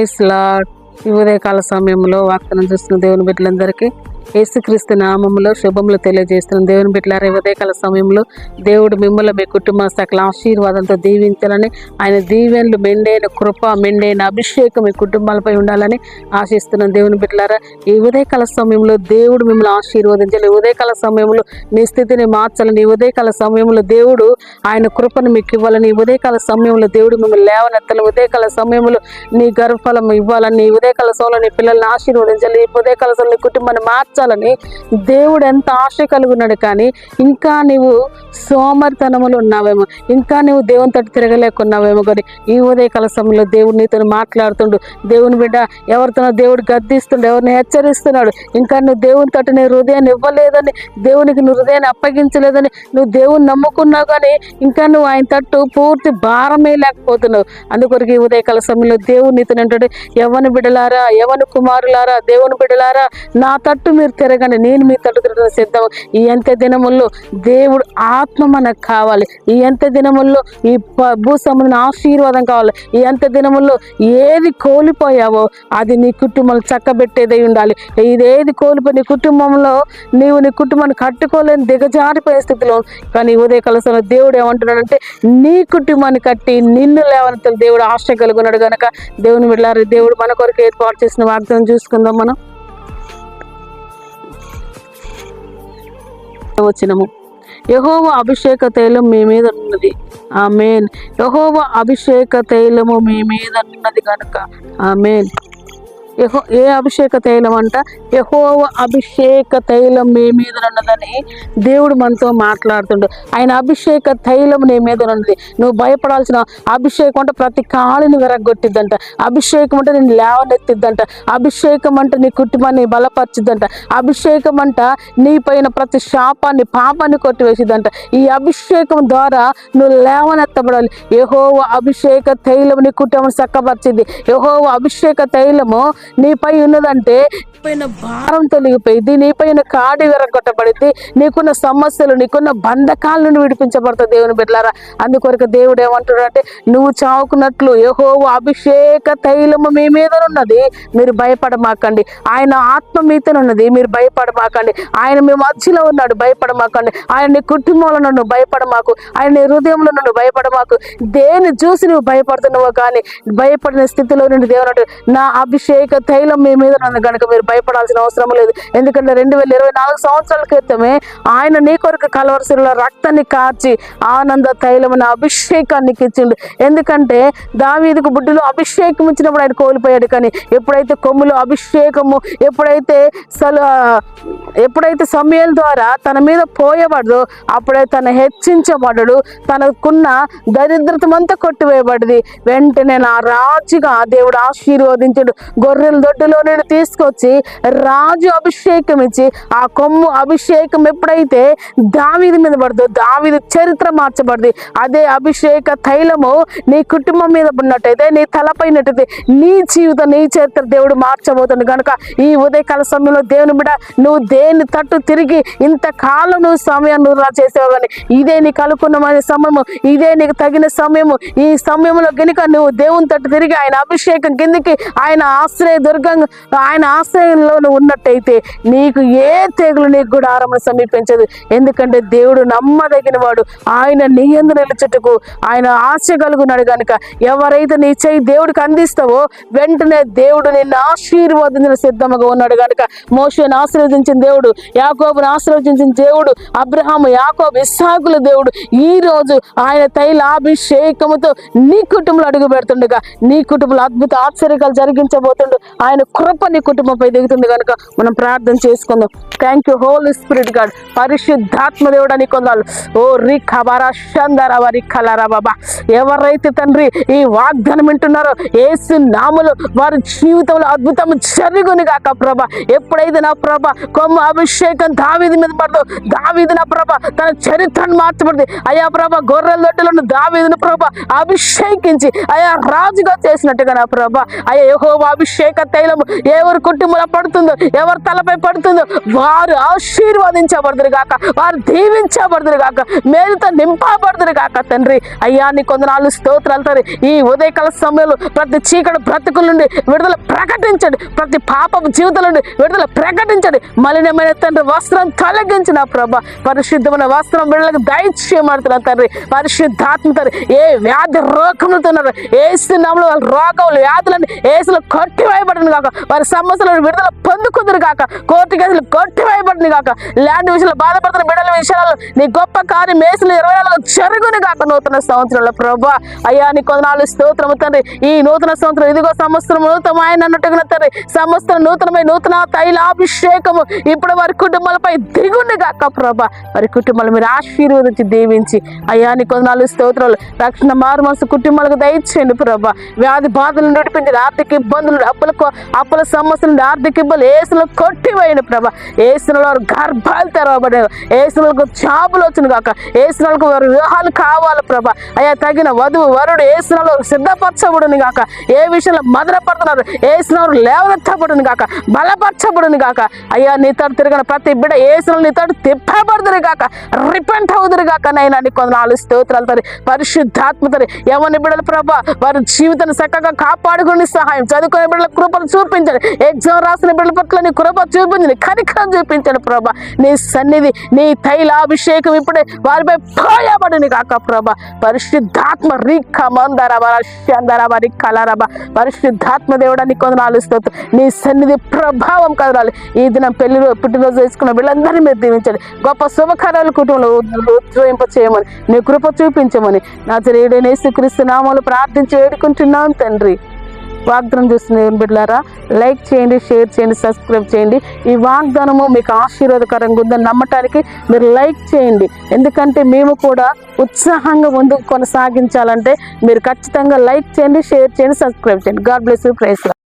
Praise lord. ఈ ఉదయకాల సమయంలో వాగ్దానం చూస్తున్న దేవుని బిడ్డలందరికీ యేసుక్రీస్తు నామములో శుభములు తెలియజేస్తున్న దేవుని బిడ్డలారా, ఈ ఉదయకాల సమయంలో దేవుడు మిమ్మల్ని మీ కుటుంబ సకల ఆశీర్వాదంతో దీవించాలని, ఆయన దీవెనలు మెండైన కృప మెండైన అభిషేకం మీ కుటుంబాలపై ఉండాలని ఆశిస్తున్న దేవుని బిడ్డలారా, ఈ ఉదయకాల సమయంలో దేవుడు మిమ్మల్ని ఆశీర్వదించాలి. ఈ ఉదయకాల సమయంలో నీ స్థితిని మార్చాలని, ఈ ఉదయకాల సమయంలో దేవుడు ఆయన కృపను మీకు ఇవ్వాలని, ఈ ఉదయకాల సమయంలో దేవుడు మిమ్మల్ని లేవనెత్తాలి. ఉదయకాల సమయంలో నీ గర్భఫలం ఇవ్వాలని, ఈ ఉదయకాల సమయంలో నీ పిల్లల్ని ఆశీర్వదించాలి. ఈ ఉదయకాల సమయంలో నీ కుటుంబాన్ని మార్చాలని దేవుడు ఎంత ఆశ కలుగున్నాడు. కానీ ఇంకా నీవు సోమరితనములు ఉన్నావేమో, ఇంకా నువ్వు దేవుని తట్టు తిరగలేకున్నావేమో. కానీ ఈ ఉదయకాల సమయంలో దేవుడు నీతో మాట్లాడుతుండు. దేవుని బిడ్డ, ఎవరితోనో దేవుడు గద్దిస్తుండు, ఎవరిని హెచ్చరిస్తున్నాడు. ఇంకా నువ్వు దేవుని తట్టు నీ హృదయాన్ని ఇవ్వలేదని, దేవునికి నువ్వు హృదయాన్ని అప్పగించలేదని, నువ్వు దేవుని నమ్ముకున్నావు కానీ ఇంకా నువ్వు ఆయన తట్టు పూర్తి భారమే లేకపోతున్నావు. అందుకొరకు ఈ ఉదయకాల సమయంలో దేవుడు నీతో అంటాడు, యవ్వన బిడ్డలారా, యవ్వన కుమారులారా, దేవుని బిడ్డలారా, నా తట్టు మీరు తిరగండి, నేను మీ తట్టు తిరగడం సిద్ధం. ఈ ఎంత దినముల్లో దేవుడు ఆత్మ మనకు కావాలి. ఈ ఎంత దినముల్లో ఈ భూసంబంధమైన ఆశీర్వాదం కావాలి. ఈ ఎంత దినముల్లో ఏది కోల్పోయావో అది నీ కుటుంబం చక్కబెట్టేదై ఉండాలి. ఇదేది కోల్పోయి నీ కుటుంబంలో నీవు నీ కుటుంబాన్ని కట్టుకోలేని దిగజారిపోయే స్థితిలో, కానీ ఉదయకాల సమయంలో దేవుడు ఏమంటున్నాడంటే, నీ కుటుంబాన్ని కట్టి నిన్ను లేవనెత్తాలి దేవుడు ఆశ కలుగున్నాడు. కనుక దేవుని బిడ్డలారా, దేవుడు మన కొరకు ఏర్పాటు చేసిన వాగ్దానం చూసుకుందాం. మనం వచ్చినము, యెహోవా అభిషేక తైలం మీ మీద ఉన్నది. ఆమేన్. యెహోవా అభిషేక తైలము మీ మీద ఉన్నది కనుక ఆమేన్. ఏ అభిషేక తైలం అంట? యెహోవా అభిషేక తైలం మీ మీద ఉన్నదని దేవుడు మనతో మాట్లాడుతుండు. ఆయన అభిషేక తైలం నీ మీద ఉన్నది. నువ్వు భయపడాల్సిన అభిషేకం అంటే ప్రతి కాళిని విరగొట్టిద్దంట. అభిషేకం అంటే నేను లేవనెత్తిద్దంట. అభిషేకం అంటే నీ కుటుంబాన్ని బలపరిచిద్దంట. అభిషేకం అంట నీ పైన ప్రతి శాపాన్ని పాపాన్ని కొట్టివేసిద్దంట. ఈ అభిషేకం ద్వారా నువ్వు లేవనెత్తబడాలి. యెహోవా అభిషేక తైలం నీ కుటుంబాన్ని చక్కపరిచింది. యెహోవా అభిషేక తైలము నీపై ఉన్నదంటే పైన భారం తొలగిపోయింది, నీపైన కాడి విరగొట్టబడింది, నీకున్న సమస్యలు, నీకున్న బంధకాల నుండి విడిపించబడతావు దేవుని బిడ్డలారా. అందుకొరకు దేవుడు ఏమంటున్నాడంటే, నువ్వు చావుకున్నట్లు యెహోవా అభిషేక తైలము మీ మీద ఉన్నది, మీరు భయపడమాకండి. ఆయన ఆత్మ మీతో ఉన్నది, మీరు భయపడమాకండి. ఆయన మీ మధ్యలో ఉన్నాడు, భయపడమాకండి. ఆయన నీ కుటుంబంలో నువ్వు భయపడమాకు, ఆయన నీ హృదయంలో నువ్వు భయపడమాకు. దేన్ని చూసి నువ్వు భయపడుతున్నావో కానీ భయపడిన స్థితిలో నుండి దేవుడు, నా అభిషేక తైలం మీ మీద ఉన్నది కనుక మీరు భయపడాల్సిన అవసరం లేదు. ఎందుకంటే 2024 సంవత్సరాల క్రితమే ఆయన నీ కొరకు కలవరశిలో రక్తాన్ని కార్చి ఆనంద తైలమున అభిషేకాన్ని ఇచ్చిండు. ఎందుకంటే దావీదుకు బుడ్డిలో అభిషేకం ఇచ్చినప్పుడు ఆయన కోల్పోయాడు. కానీ ఎప్పుడైతే కొమ్ములో అభిషేకము, ఎప్పుడైతే సమూయేలు ద్వారా తన మీద పోయబడదో అప్పుడే తను హెచ్చించబడడు, తనకున్న దరిద్రతమంతా కొట్టివేయబడింది. వెంటనే నా రాజుగా దేవుడు ఆశీర్వదించాడు. గొర్రెల దొడ్డులో నేను తీసుకొచ్చి రాజు అభిషేకం ఇచ్చి, ఆ కొమ్ము అభిషేకం ఎప్పుడైతే దావీదు మీద పడదో దావీదు చరిత్ర మార్చబడింది. అదే అభిషేక తైలము నీ కుటుంబం మీద ఉన్నట్టయితే, నీ తలపైనట్టయితే నీ జీవితం, నీ చరిత్ర దేవుడు మార్చబోతుంది. కనుక ఈ ఉదయకాల సమయంలో దేవుని బిడ్డ, నువ్వు దేని తట్టు తిరిగి ఇంతకాలం నువ్వు సమయం నువ్వు చేసావు కానీ ఇదే నీకు అనుకున్నమైన సమయము, ఇదే నీకు తగిన సమయము. ఈ సమయంలో కనుక నువ్వు దేవుని తట్టు తిరిగి ఆయన అభిషేకం కిందికి, ఆయన ఆయన ఆశ్రయంలో నువ్వు ఉన్నట్టయితే నీకు ఏ తెగులు నీకు కూడా ఆరంభం సమీపించదు. ఎందుకంటే దేవుడు నమ్మదగిన వాడు. ఆయన నీ యందు నిలుచుటకు ఆయన ఆశ కలుగున్నాడు. కనుక ఎవరైతే నీ చేయి దేవుడికి అందిస్తావో వెంటనే దేవుడు నిన్ను ఆశీర్వదించిన సిద్ధంగా ఉన్నాడు. కనుక మోషేను ఆశీర్వదించిన దేవుడు, యాకోబును ఆశీర్వదించిన దేవుడు, అబ్రహాము, యాకోబు, ఇస్సాకుల దేవుడు ఈ రోజు ఆయన తైలాభిషేకముతో నీ కుటుంబంలో అడుగు పెడుతుండగా నీ కుటుంబంలో అద్భుత ఆశ్చర్యాలు జరిగించబోతుండు. ఆయన కృప నీ కుటుంబంపై దిగుతుంది. కనుక మనం ప్రార్థన చేసుకుందాం. Thank you Holy Spirit God. పరిశుద్ధాత్మ దేవుడా నీకు వందనాలు. ఓ రిఖబరా షందరా వరి కలరా బాబా, ఎవరైతే తండ్రి ఈ వాగ్దానం వింటున్నారో యేసు నామములో వారి జీవితంలో అద్భుతం జరుగును గాక ప్రభా. ఎప్పుడైతే నా ప్రభా కొమ్ము అభిషేకం దావీదు మీద పడదో, దావీదు నా ప్రభా తన చరిత్రను మార్చబడింది. అయ్యా ప్రభా, గొర్రెల దొడ్డులను దావీదును ప్రభా అభిషేకించి అయ్యా రాజుగా చేసినట్టుగా నా ప్రభా, అయ్యా యెహోవా అభిషేక అభిషేక తైలము ఎవరి కుటుంబంలో పడుతుందో, ఎవరి తలపై పడుతుందో వారు ఆశీర్వదించబడుదురు గాక, వారు దీవించబడుదురు గాక, మేలుతో నింపబడుదురు గాక తండ్రి. అయ్యా నీ కొందనాలు స్తోత్రాలు తండ్రి. ఈ ఉదయకాల సమయంలో ప్రతి చీకటి బ్రతుకుల నుండి విడుదల ప్రకటించండి, ప్రతి పాపపు జీవితాల నుండి విడుదల ప్రకటించండి. మలినమైన తండ్రి వస్త్రం తొలగించిన ప్రభ, పరిశుద్ధమైన వస్త్రం బిడ్డలకు దయచేయమంటున్నా తండ్రి. పరిశుద్ధాత్మ తండ్రి, ఏ వ్యాధి రోగములుతున్నారు ఏసునామములో వాళ్ళ రోగములు వ్యాధులను ఏసులో కొట్టివేయబడిన కాక, వారి సమస్యలను విడుదల పొందుకుందరు కాక, కోర్టు కేసులు కొట్టివేయబడిన కాక, ల్యాండ్ విషయంలో బాధపడుతున్న బిడ్డల విషయాలలో నీ గొప్ప కార్యం ఏసులు 24 జరుగును కాక నూతన సంవత్సరంలో ప్రభా. అయ్యా నీ కొందనాలు స్తోత్రము తండ్రి. ఈ నూతన సంవత్సరం ఇదిగో సంవత్సరం నూతనమైన అన్నట్టుగా తండ్రి, సంవత్సరం నూతనమైన నూతన తైలాభిషేకము ఇప్పుడు వారి కుటుంబాలపై దిగుండి గాక ప్రభా. వారి కుటుంబాలు మీరు ఆశీర్వదించి దీవించి అయ్యా నీ కొందనాలు స్తోత్రాలు. రక్షణ మారుమనసు కుటుంబాలకు దయచేయండి ప్రభా. వ్యాధి బాధలు నడిపించండి, ఆర్థిక ఇబ్బందులు అప్పుల సమస్యల నుండి ఆర్థిక ఇబ్బందులు ఏసులో కొట్టివేయండి ప్రభా. ఏసులో గర్భాలు తెరవబడి, ఏసులకు జాబులు వచ్చిన కాక, ఏసులకు వారి వివాహాలు కావాలి ప్రభా. అయ్యా తగిన వధువు వరుడు ఏసులో సిద్ధపరచబడును గాక, ఏ విషయంలో మదనపడుతున్నారు ఏసునవారు లేవనెత్తబడును గాక, బలపరచబడును గాక. అయ్యా నీ తోడు తిరిగిన ప్రతి బిడ్డ ఏసులో నీ తోడు తిప్పబడుదురు గాక, రిపెంట్ అవుదురు గాక. నైనా నీ కొందనాలు స్తోత్రాలు తండ్రి. పరిశుద్ధాత్మ తండ్రి, ఎవరిని బిడ్డలు ప్రభా వారి జీవితాన్ని చక్కగా కాపాడుకుని సహాయం, చదువుకునే బిడ్డల కృపను చూపించండి, ఎగ్జామ్ రాసిన బిడ్డల పట్ల నీ కృప చూపించండి, కనికరం చూపించండి ప్రభా. నీ సన్నిధి నీ తైలాభిషేకం ఇప్పుడే వారిపై పోయబడిని కాక ప్రభా. పరిశుద్ధాత్మ రిక్క మందరబరి కలరబ, పరిశుద్ధాత్మ దేవుడా నీ కొందనాలు స్తోత్రం. నీ సన్నిధి ప్రభావం కదరాలి. ఈ దినం పుట్టినరోజు చేసుకున్న వీళ్ళందరినీ మీరు దీవించండి, గొప్ప శుభకార్యాలు కుటుంబంలో ఉద్యోగింప చేయమని నీ కృప చూపించమని నజరేయుడైన యేసుక్రీస్తు నామములో ప్రార్థించి వేడుకుంటున్నాం తండ్రి. వాగ్దానం చూస్తున్న బిడ్డలారా, లైక్ చేయండి, షేర్ చేయండి, సబ్స్క్రైబ్ చేయండి. ఈ వాగ్దానము మీకు ఆశీర్వాదకరంగా ఉందని నమ్మటానికి మీరు లైక్ చేయండి. ఎందుకంటే మేము కూడా ఉత్సాహంగా ముందుకు కొనసాగించాలంటే మీరు ఖచ్చితంగా లైక్ చేయండి, షేర్ చేయండి, సబ్స్క్రైబ్ చేయండి. God bless you. ప్రైజ్.